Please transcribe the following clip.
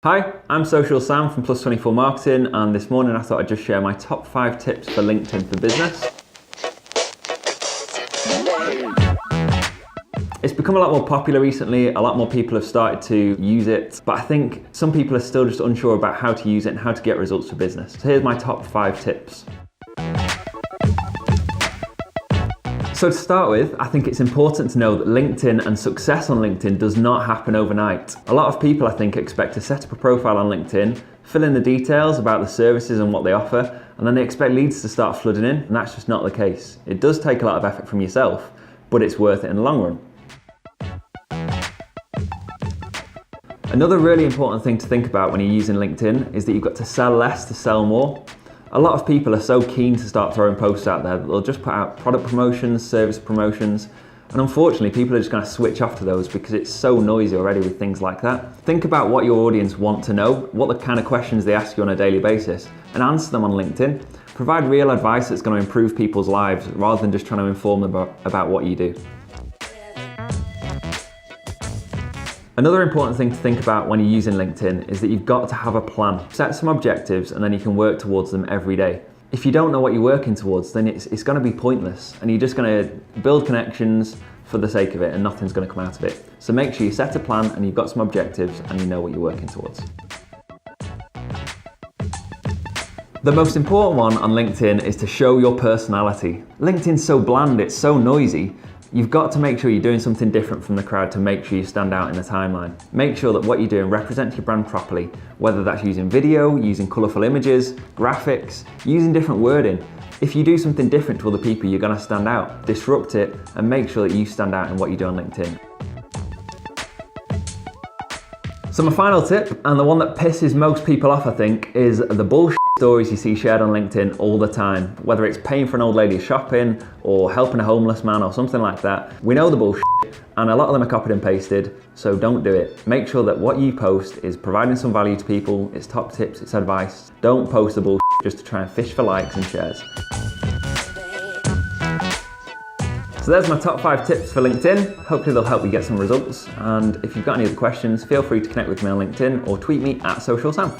Hi, I'm Social Sam from Plus24 Marketing, and this morning I thought I'd just share my top 5 tips for LinkedIn for business. It's become a lot more popular recently, a lot more people have started to use it, but I think some people are still just unsure about how to use it and how to get results for business. So here's my top 5 tips. So to start with, I think it's important to know that LinkedIn and success on LinkedIn does not happen overnight. A lot of people, I think, expect to set up a profile on LinkedIn, fill in the details about the services and what they offer, and then they expect leads to start flooding in, and that's just not the case. It does take a lot of effort from yourself, but it's worth it in the long run. Another really important thing to think about when you're using LinkedIn is that you've got to sell less to sell more. A lot of people are so keen to start throwing posts out there that they'll just put out product promotions, service promotions, and unfortunately people are just going to switch off to those because it's so noisy already with things like that. Think about what your audience want to know, what the kind of questions they ask you on a daily basis, and answer them on LinkedIn. Provide real advice that's going to improve people's lives rather than just trying to inform them about what you do. Another important thing to think about when you're using LinkedIn is that you've got to have a plan. Set some objectives and then you can work towards them every day. If you don't know what you're working towards, then it's going to be pointless and you're just going to build connections for the sake of it and nothing's going to come out of it. So make sure you set a plan and you've got some objectives and you know what you're working towards. The most important one on LinkedIn is to show your personality. LinkedIn's so bland, it's so noisy. You've got to make sure you're doing something different from the crowd to make sure you stand out in the timeline. Make sure that what you're doing represents your brand properly, whether that's using video, using colourful images, graphics, using different wording. If you do something different to other people, you're going to stand out. Disrupt it and make sure that you stand out in what you do on LinkedIn. So my final tip, and the one that pisses most people off I think, is the bullshit stories you see shared on LinkedIn all the time. Whether it's paying for an old lady shopping or helping a homeless man or something like that. We know the bullshit and a lot of them are copied and pasted, so don't do it. Make sure that what you post is providing some value to people, it's top tips, it's advice. Don't post the bullshit just to try and fish for likes and shares. So there's my top 5 tips for LinkedIn. Hopefully they'll help you get some results. And if you've got any other questions, feel free to connect with me on LinkedIn or tweet me at SocialSam.